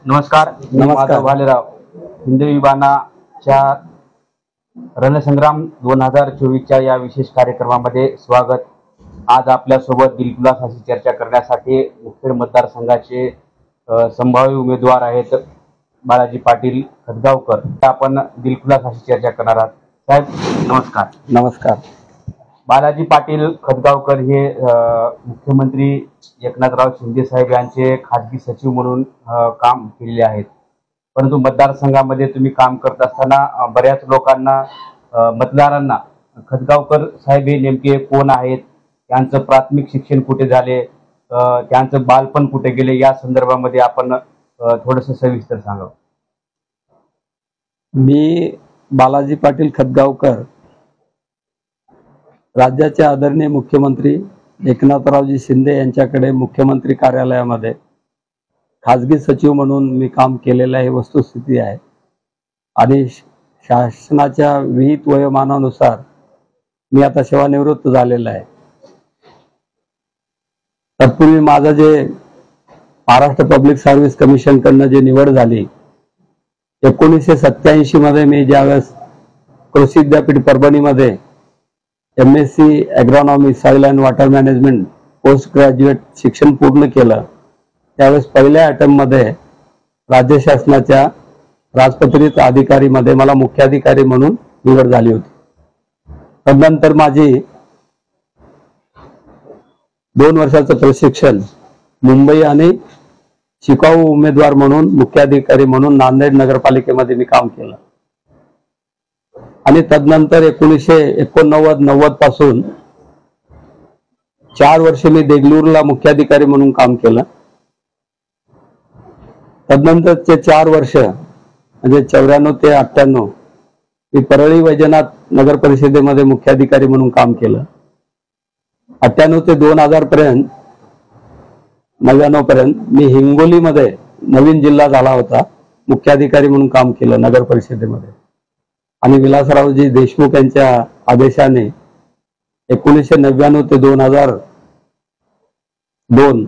नमस्कार. नमस्कार. भालेराव हिंदी विभागाच्या रणसंग्राम 2024च्या या विशेष कार्यक्रमामध्ये स्वागत. आज आपल्यासोबत दिलखुलास अशी चर्चा करण्यासाठी मुखेड मतदारसंघाचे संभाव्य उमेदवार आहेत बालाजी पाटील खतगावकर. आपण दिलखुलास अशी चर्चा करणार आहात. साहेब नमस्कार. नमस्कार. बालाजी पाटील खतगावकर हे मुख्यमंत्री एकनाथराव शिंदे साहेब यांचे खासगी सचिव म्हणून काम केलेले आहेत. परंतु मतदारसंघामध्ये तुम्ही काम करत असताना बऱ्याच लोकांना मतदारांना खतगावकर साहेब हे नेमके कोण आहेत, त्यांचं प्राथमिक शिक्षण कुठे झाले, त्यांचं बालपण कुठे गेले, या संदर्भामध्ये आपण थोडंसं सविस्तर सांगावं. मी बालाजी पाटील खतगावकर राज्याचे आदरणीय मुख्यमंत्री एकनाथरावजी शिंदे यांच्याकडे मुख्यमंत्री कार्यालयामध्ये खासगी सचिव म्हणून मी काम केलेलं आहे वस्तुस्थिती आहे. आणि शासनाच्या विहित वयोमानानुसार मी आता सेवानिवृत्त झालेला आहे. तत्पूर्वी माझं जे महाराष्ट्र पब्लिक सर्व्हिस कमिशन कडनं जे निवड झाली 1987 मध्ये मी ज्यावेळेस कृषी विद्यापीठ परभणीमध्ये MSc agronomy soil and water management post graduate शिक्षण पूर्ण केलं त्यावेळेस पहिल्या अटेम्प्ट मध्ये राज्य शासनाच्या राजपत्रित अधिकारीमध्ये मला मुख्याधिकारी म्हणून निवड झाली होती. तदनंतर माझी 2 वर्षाचं प्रशिक्षण मुंबई आणि शिकाऊ उमेदवार म्हणून मुख्याधिकारी म्हणून नांदेड नगरपालिकेमध्ये मी काम केलं. आणि तदनंतर 1989-90 पासून 4 वर्ष मी देगलूरला मुख्याधिकारी म्हणून काम केलं. तदनंतरचे 4 वर्ष म्हणजे 94 ते 98 मी परळी वैजनाथ नगर परिषदेमध्ये मुख्याधिकारी म्हणून काम केलं. 98 ते 2000 पर्यंत 99 पर्यंत मी हिंगोलीमध्ये नवीन जिल्हा झाला होता मुख्याधिकारी म्हणून काम केलं नगर परिषदेमध्ये. आणि विलासरावजी देशमुख यांच्या आदेशाने 1999 ते 2002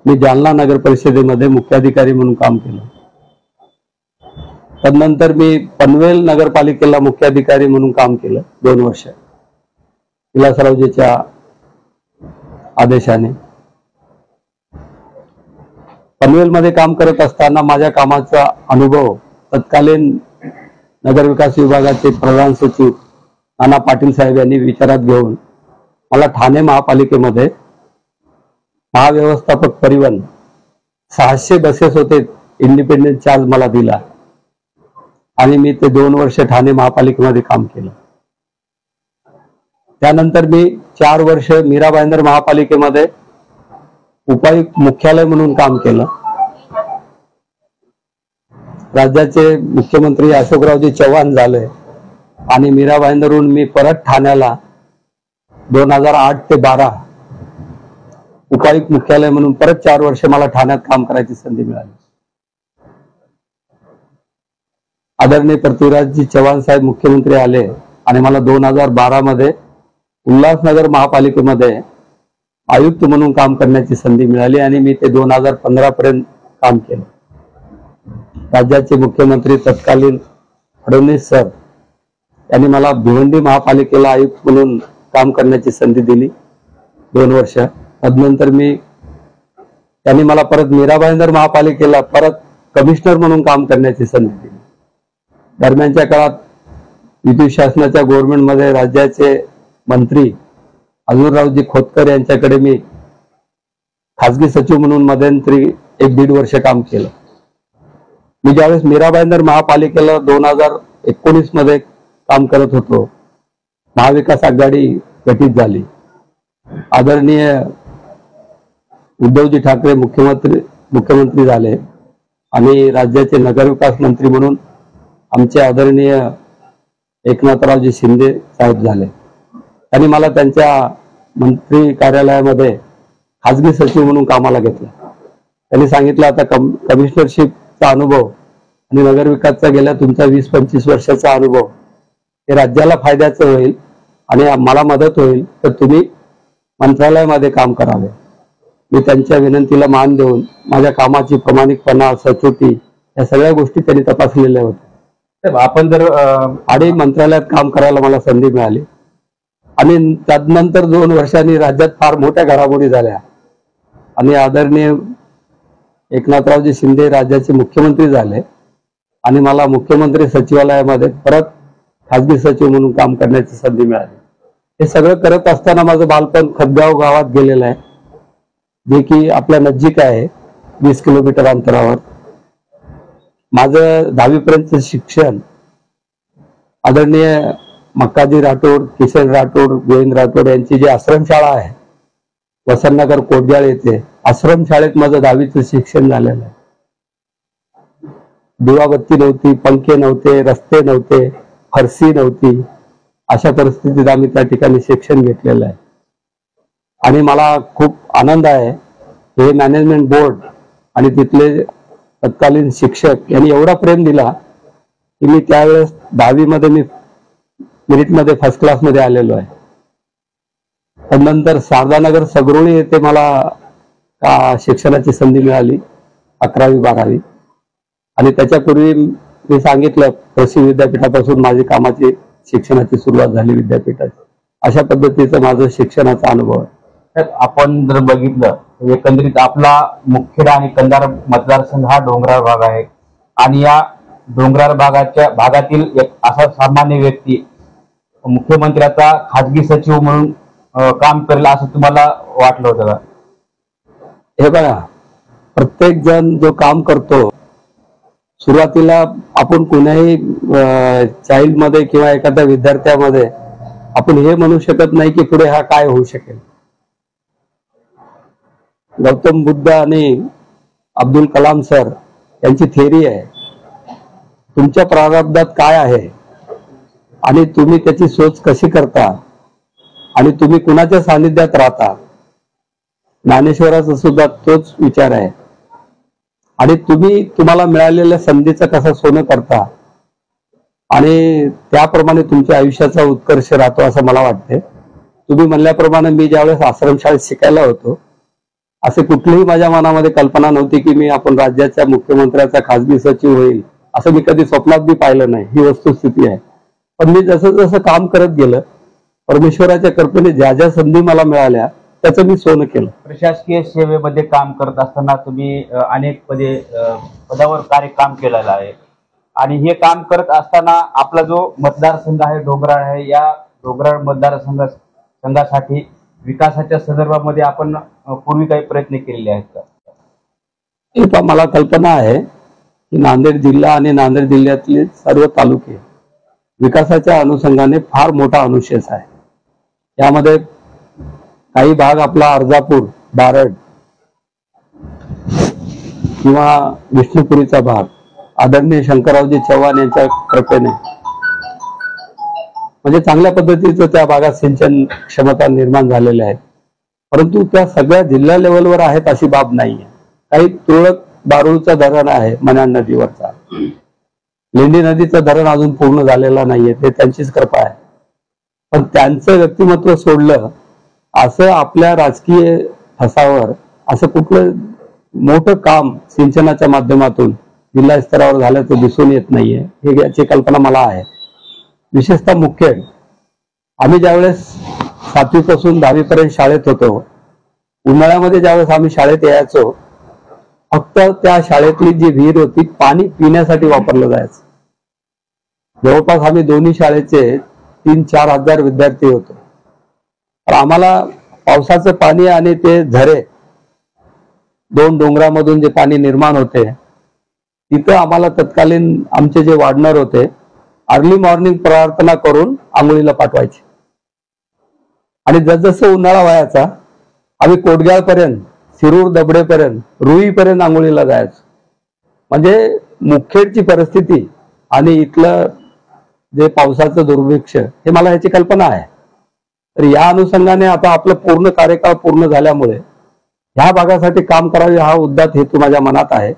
मी जालना नगर परिषदेमध्ये मुख्याधिकारी म्हणून काम केलं. तदनंतर मी पनवेल नगरपालिकेला मुख्याधिकारी म्हणून काम केलं 2 वर्ष विलासरावजीच्या आदेशाने. पनवेलमध्ये काम करत असताना माझ्या कामाचा अनुभव तत्कालीन नगर विकास विभागाचे प्रधान सचिव नाना पाटील साहेब यांनी विचारात घेऊन मला ठाणे महापालिकेमध्ये महाव्यवस्थापक परिवहन 600 बसेस होते इंडिपेंडेंट चार्ज मला दिला आणि मी ते 2 वर्ष ठाणे महापालिकेमध्ये काम केलं. त्यानंतर मी 4 वर्ष मीरा भाईंदर महापालिकेमध्ये उपायुक्त मुख्यालय म्हणून काम केलं. राज्याचे मुख्यमंत्री अशोकरावजी चव्हाण झाले आणि मीरा भाईंदरहून मी परत ठाण्याला 2008 ते 12 उपायुक्त मुख्यालय म्हणून परत 4 वर्ष मला ठाण्यात काम करायची संधी मिळाली. आदरणीय पृथ्वीराजजी चव्हाण साहेब मुख्यमंत्री आले आणि मला 2012 मध्ये उल्हासनगर महापालिकेमध्ये आयुक्त म्हणून काम करण्याची संधी मिळाली आणि मी ते 2015 पर्यंत काम केलं. राज्याचे मुख्यमंत्री तत्कालीन फडणवीस सर यांनी मला भिवंडी महापालिकेला आयुक्त म्हणून काम करण्याची संधी दिली 2 वर्ष. तदनंतर त्यांनी मला परत मीरा भाईंदर महापालिकेला परत कमिशनर म्हणून काम करण्याची संधी दिली. दरम्यानच्या काळात युती शासनाच्या गव्हर्नमेंटमध्ये राज्याचे मंत्री अजूनरावजी खोतकर यांच्याकडे मी खासगी सचिव म्हणून मध्यंतरी 1-1.5 वर्ष काम केलं. मी ज्यावेळेस मीरा भाईंदर महापालिकेला 2019 मध्ये काम करत होतो महाविकास आघाडी गठीत झाली. आदरणीय उद्धवजी ठाकरे मुख्यमंत्री झाले आणि राज्याचे नगरविकास मंत्री म्हणून आमचे आदरणीय एकनाथरावजी शिंदे साहेब झाले. त्यांनी मला त्यांच्या मंत्री कार्यालयामध्ये खासगी सचिव म्हणून कामाला घेतलं. त्यांनी सांगितलं आता कमिशनरशिपचा अनुभव आणि नगरविकासचा गेल्या तुमचा 20-25 वर्षाचा अनुभव हे राज्याला फायद्याचं होईल आणि मला मदत होईल तर तुम्ही मंत्रालयामध्ये काम करावे. मी त्यांच्या विनंतीला मान देऊन माझ्या कामाची प्रामाणिकपणा, सचोटी या सगळ्या गोष्टी त्यांनी तपासलेल्या होत्या. आपण जर आणि मंत्रालयात काम करायला मला संधी मिळाली आणि त्यानंतर 2 वर्षांनी राज्यात फार मोठ्या घडामोडी झाल्या आणि आदरणीय एकनाथरावजी शिंदे राज्याचे मुख्यमंत्री झाले आणि मला मुख्यमंत्री सचिवालयामध्ये परत खासगी सचिव म्हणून काम करण्याची संधी मिळाली. हे सगळं करत असताना माझं बालपण खदगाव गावात गेलेलं आहे, जे की आपल्या नजीक आहे, 20 किलोमीटर अंतरावर. माझं 10वी पर्यंत शिक्षण आदरणीय मक्काजी राठोड, किसन राठोड, गोविंद राठोड यांची जी आश्रमशाळा आहे वसंतनगर कोटजाळ येथे, आश्रमशाळेत माझं 10वीचं शिक्षण झालेलं आहे. दिवाबत्ती नव्हती, पंखे नव्हते, रस्ते नव्हते, फरशी नव्हती, अशा परिस्थितीत आम्ही त्या ठिकाणी शिक्षण घेतलेलं आहे. आणि मला खूप आनंद आहे, हे मॅनेजमेंट बोर्ड आणि तिथले तत्कालीन शिक्षक यांनी एवढा प्रेम दिला की मी त्यावेळेस 10वी मध्ये मी मेरिटमध्ये फर्स्ट क्लासमध्ये आलेलो आहे. नंतर शारदानगर सगरोळी येथे मला शिक्षणाची संधी मिळाली 11वी 12वी. आणि त्याच्यापूर्वी मी सांगितलं कृषी विद्यापीठापासून माझी कामाची शिक्षणाची सुरुवात झाली विद्यापीठाची. अशा पद्धतीचं माझं शिक्षणाचा अनुभव आहे. आपण जर बघितलं एकंदरीत आपला मुखेड आणि कंधार मतदारसंघ हा डोंगराळ भाग आहे आणि या डोंगराळ भागातील एक असा सामान्य व्यक्ती मुख्यमंत्र्याचा खासगी सचिव म्हणून काम करेल असं तुम्हाला वाटलं होतं का? हे बघा, प्रत्येक जण जो काम करतो सुरुवातीला आपण कुणाही चाइल्ड मध्ये किंवा एखाद्या विद्यार्थ्यामध्ये आपण हे म्हणू शकत नाही की पुढे हा काय होऊ शकेल. गौतम बुद्ध आणि अब्दुल कलाम सर यांची थिअरी आहे, तुमच्या प्रारब्धात काय आहे आणि तुम्ही त्याची सोच कशी करता आणि तुम्ही कुणाच्या सानिध्यात राहता. ज्ञानेश्वराचा सुद्धा तोच विचार आहे. आणि तुम्ही तुम्हाला मिळालेल्या संधीचं कसं सोनं करता आणि त्याप्रमाणे तुमच्या आयुष्याचा उत्कर्ष राहतो असं मला वाटते. तुम्ही म्हणल्याप्रमाणे मी ज्यावेळेस आश्रमशाळेत शिकायला होतो असे कुठलीही माझ्या मनामध्ये कल्पना नव्हती की मी आपण राज्याच्या मुख्यमंत्र्याचा खासगी सचिव होईल असं मी कधी स्वप्नात बी पाहिलं नाही. ही वस्तुस्थिती आहे. पण मी जसं जसं काम करत गेलं परमेश्वराच्या कृपेने ज्या ज्या संधी मला मिळाल्या त्याचं मी सोनं केलं. प्रशासकीय सेवेमध्ये काम करत असताना तुम्ही अनेक पदावर काम केलेलं आहे आणि हे काम करत असताना आपला जो मतदारसंघ आहे डोंगराळ आहे, या डोंगराळ मतदारसंघासाठी विकासाच्या संदर्भामध्ये आपण पूर्वी काही प्रयत्न केलेले आहेत का? मला कल्पना आहे की नांदेड जिल्हा आणि नांदेड जिल्ह्यातले सर्व तालुके विकासाच्या अनुषंगाने फार मोठा अनुशेष आहे. यामध्ये काही भाग आपला अर्जापूर, बारड किंवा विष्णुपुरीचा भाग आदरणीय शंकररावजी चव्हाण यांच्या कृपेने म्हणजे चांगल्या पद्धतीचं त्या भागात सिंचन क्षमता निर्माण झालेल्या आहेत. परंतु त्या सगळ्या जिल्हा लेवलवर आहेत अशी बाब नाहीये. काही तुरळक दारुळचा धरण आहे मन्याड नदीवरचा, लेंडी नदीचं धरण अजून पूर्ण झालेला नाहीये, ते त्यांचीच कृपा आहे. पण त्यांचं व्यक्तिमत्व सोडलं असं आपल्या राजकीय ठसावर असं कुठलं मोठं काम सिंचनाच्या माध्यमातून जिल्हा स्तरावर झाल्याचं दिसून येत नाहीये. हे याची कल्पना मला आहे. विशेषतः मुखेड, आम्ही ज्यावेळेस 7वी पासून 10वी पर्यंत शाळेत होतो, उन्हाळ्यामध्ये ज्यावेळेस आम्ही शाळेत यायचो फक्त त्या शाळेतली जी विहीर होती पाणी पिण्यासाठी वापरलं जायचं. जवळपास आम्ही दोन्ही शाळेचे 3-4 हजार विद्यार्थी होतो. तर आम्हाला पावसाचं पाणी आणि ते झरे 2 डोंगरामधून जे पाणी निर्माण होते तिथं आम्हाला तत्कालीन आमचे जे वार्डनर होते अर्ली मॉर्निंग प्रार्थना करून आंघोळीला पाठवायचे. आणि जसजसं उन्हाळा व्हायचा आम्ही कोटग्याळपर्यंत, शिरूर दबडेपर्यंत, रुईपर्यंत आंघोळीला जायचो. म्हणजे मुखेडची परिस्थिती आणि इथलं जे पावसाचं दुर्भिक्ष हे मला ह्याची कल्पना आहे. तर या अनुषंगाने आता आपलं पूर्ण कार्यकाळ पूर्ण झाल्यामुळे ह्या भागासाठी काम करावे हा उद्दात हेतू माझ्या मनात आहे.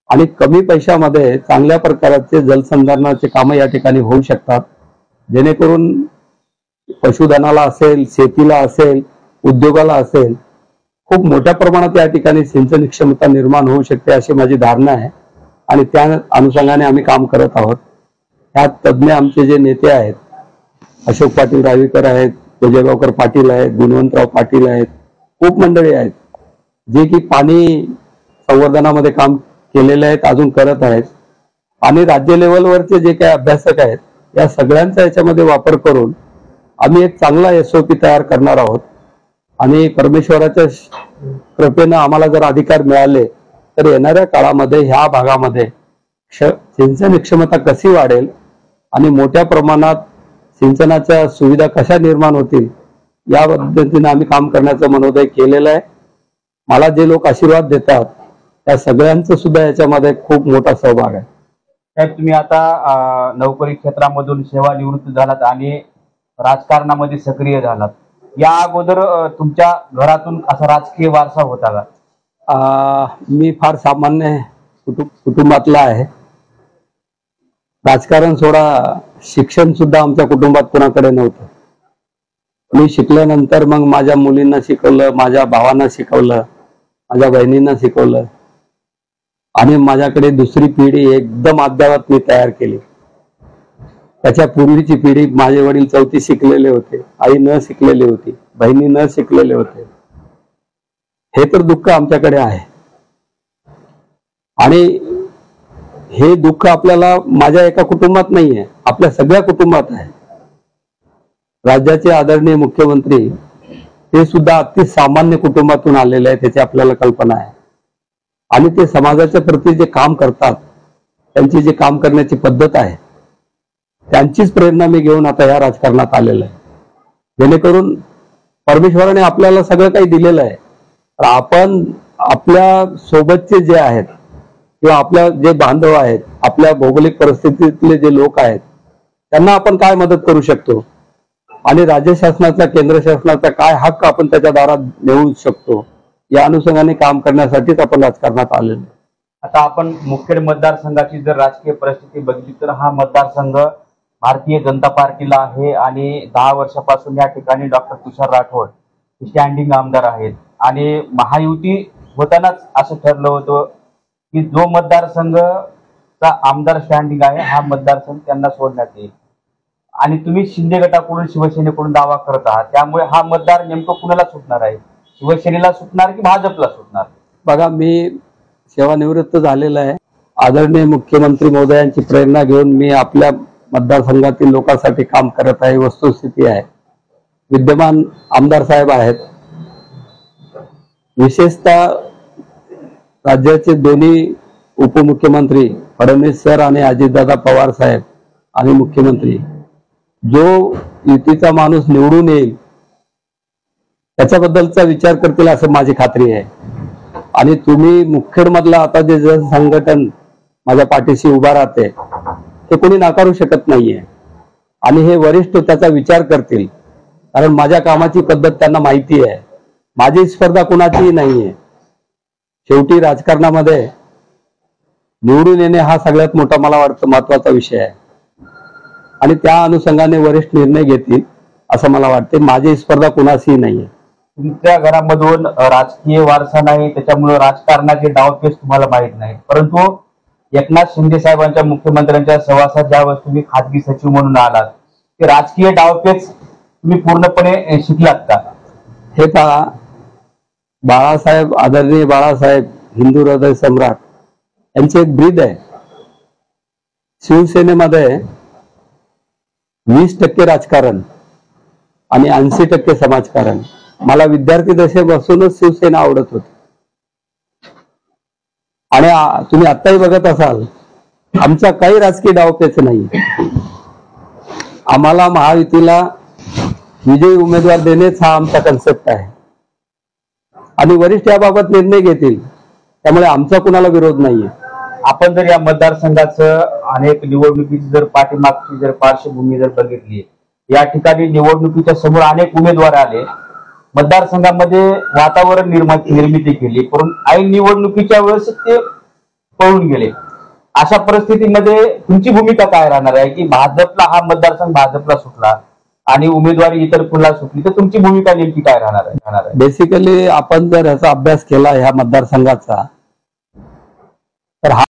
आणि कमी पैशामध्ये चांगल्या प्रकारचे जलसंधारणाचे कामं या ठिकाणी होऊ शकतात, जेणेकरून पशुधनाला असेल, शेतीला असेल, उद्योगाला असेल खूप मोठ्या प्रमाणात या ठिकाणी सिंचन क्षमता निर्माण होऊ शकते अशी माझी धारणा आहे आणि त्या अनुषंगाने आम्ही काम करत आहोत. यात तज्ज्ञ आमचे जे नेते आहेत, अशोक पाटील रावीकर आहेत, विजयगावकर पाटील आहेत, गुणवंतराव पाटील आहेत, खूप मंडळी आहेत जे की पाणी संवर्धनामध्ये काम केलेले आहेत, अजून करत आहेत. आणि राज्य लेवलवरचे जे काही अभ्यासक आहेत या सगळ्यांचा याच्यामध्ये वापर करून आम्ही एक चांगला SOP तयार करणार आहोत. आणि परमेश्वराच्या कृपेनं आम्हाला जर अधिकार मिळाले तर येणाऱ्या काळामध्ये ह्या भागामध्ये सिंचन क्षमता कशी वाढेल आणि मोठ्या प्रमाणात सिंचनाच्या सुविधा कशा निर्माण होतील या पद्धतीने आम्ही काम करण्याचं मनोदय केलेलं आहे. मला जे लोक आशीर्वाद देतात त्या सगळ्यांचं सुद्धा याच्यामध्ये खूप मोठा सहभाग आहे. साहेब, तुम्ही आता नोकरी क्षेत्रामधून सेवानिवृत्त झालात आणि राजकारणामध्ये सक्रिय झालात. या अगोदर तुमच्या घरातून असा राजकीय वारसा होता का? मी फार सामान्य कुटुंबातला आहे. राजकारण सोडा, शिक्षण सुद्धा आमच्या कुटुंबात कोणाकडे नव्हतं. मी शिकल्यानंतर मग माझ्या मुलींना शिकवलं, माझ्या भावांना शिकवलं, माझ्या बहिणींना शिकवलं आणि माझ्याकडे दुसरी पिढी एकदम अद्यावत मी तयार केली. त्याच्या पूर्वीची पिढी, माझे वडील 4थी शिकलेले होते, आई न शिकलेली होती, बहिणी न शिकलेले होते. हे तर दुःख आमच्याकडे आहे आणि हे दुःख आपल्याला माझ्या एका कुटुंबात नाहीये, आपल्या सगळ्या कुटुंबात आहे. राज्याचे आदरणीय मुख्यमंत्री ते सुद्धा अति सामान्य कुटुंबातून आलेले आहे, त्याची आपल्याला कल्पना आहे. आणि ते समाजाच्या प्रती जे काम करतात, त्यांची जे काम करण्याची पद्धत आहे, त्यांचीच प्रेरणा मी घेऊन आता या राजकारणात आलेलं आहे. जेणेकरून परमेश्वराने आपल्याला सगळं काही दिलेलं आहे, तर आपण आपल्या सोबतचे जे आहेत किंवा आपल्या जे बांधव आहेत, आपल्या भौगोलिक परिस्थितीतले जे लोक आहेत, त्यांना आपण काय मदत करू शकतो आणि राज्य शासनाचा, केंद्र शासनाचा काय हक्क आपण त्याच्या दारात नेऊ शकतो, या अनुषंगाने काम करण्यासाठीच आपण राजकारणात आलेलो. आता आपण मुखेड मतदारसंघाची जर राजकीय परिस्थिती बघितली तर हा मतदारसंघ भारतीय जनता पार्टीला आहे आणि 10 वर्षापासून या ठिकाणी डॉक्टर तुषार राठोड स्टँडिंग आमदार आहेत. आणि महायुती होतानाच असं ठरलं होतं की जो मतदारसंघचा आमदार स्टँडिंग आहे हा मतदारसंघ त्यांना सोडण्यात येईल. आणि तुम्ही शिंदे गटाकडून, शिवसेनेकडून दावा करत आहात, त्यामुळे हा मतदार नेमकं कुणाला सुटणार आहे? शिवसेनेला सुटणार की भाजपला सुटणार? बघा, मी सेवानिवृत्त झालेला आहे. आदरणीय मुख्यमंत्री महोदयांची प्रेरणा घेऊन मी आपल्या मतदारसंघातील लोकांसाठी काम करत आहे. वस्तुस्थिती आहे, विद्यमान आमदार साहेब आहेत, विशेषतः राज्याचे दोन्ही उपमुख्यमंत्री फडणवीस सर आणि अजितदादा पवार साहेब आणि मुख्यमंत्री, जो युतीचा माणूस निवडून येईल त्याच्याबद्दलचा विचार करतील असं माझी खात्री आहे. आणि तुम्ही मुखेड मधला आता जे जन संघटन माझ्या पाठीशी उभा राहते ते कोणी नाकारू शकत नाहीये आणि हे वरिष्ठ त्याचा विचार करतील, कारण माझ्या कामाची पद्धत त्यांना माहिती आहे. माझी स्पर्धा कुणाचीही नाहीये. शेवटी राजकारणामध्ये निवडून येणे हा सगळ्यात मोठा, मला वाटतं, महत्वाचा विषय आहे आणि त्या अनुषंगाने वरिष्ठ निर्णय घेतील असं मला वाटते. माझी स्पर्धा कुणाशीही नाहीये. तुमच्या घरामधून राजकीय वारसा नाही, त्याच्यामुळे राजकारणाचे डावपेच तुम्हाला माहित नाही. परंतु एकनाथ शिंदे साहेबांच्या, मुख्यमंत्र्यांच्या सहवासात ज्यावेळेस तुम्ही खाजगी सचिव म्हणून आलात, ते राजकीय डावपेच तुम्ही पूर्णपणे शिकलात का? हे पहा, बाळासाहेब, आदरणीय बाळासाहेब, हिंदू हृदय सम्राट यांचे एक ब्रीद आहे. शिवसेनेमध्ये 20% राजकारण आणि 80% समाजकारण. मला विद्यार्थी दशेपासूनच शिवसेना आवडत होती आणि तुम्ही आत्ताही बघत असाल आमचा काही राजकीय डावपेच नाही. आम्हाला महायुतीला विजयी उमेदवार देणेच हा आमचा कन्सेप्ट आहे आणि वरिष्ठ याबाबत निर्णय घेतील, त्यामुळे आमचा कुणाला विरोध नाहीये. आपण जर या मतदारसंघाचं अनेक निवडणुकीची जर पाठीमागची जर पार्श्वभूमी जर बघितली, या ठिकाणी निवडणुकीच्या समोर अनेक उमेदवार आले, मतदारसंघामध्ये वातावरण निर्मिती केली, परंतु ऐन निवडणुकीच्या वेळेस ते पळून गेले. अशा परिस्थितीमध्ये तुमची भूमिका काय राहणार आहे की भाजपला हा मतदारसंघ भाजपला सुटला आणि उमेदवारी इतर कुणाला सुटली तर तुमची भूमिका नेमकी काय राहणार आहे? बेसिकली आपण जर ह्याचा अभ्यास केला ह्या मतदारसंघाचा, तर हा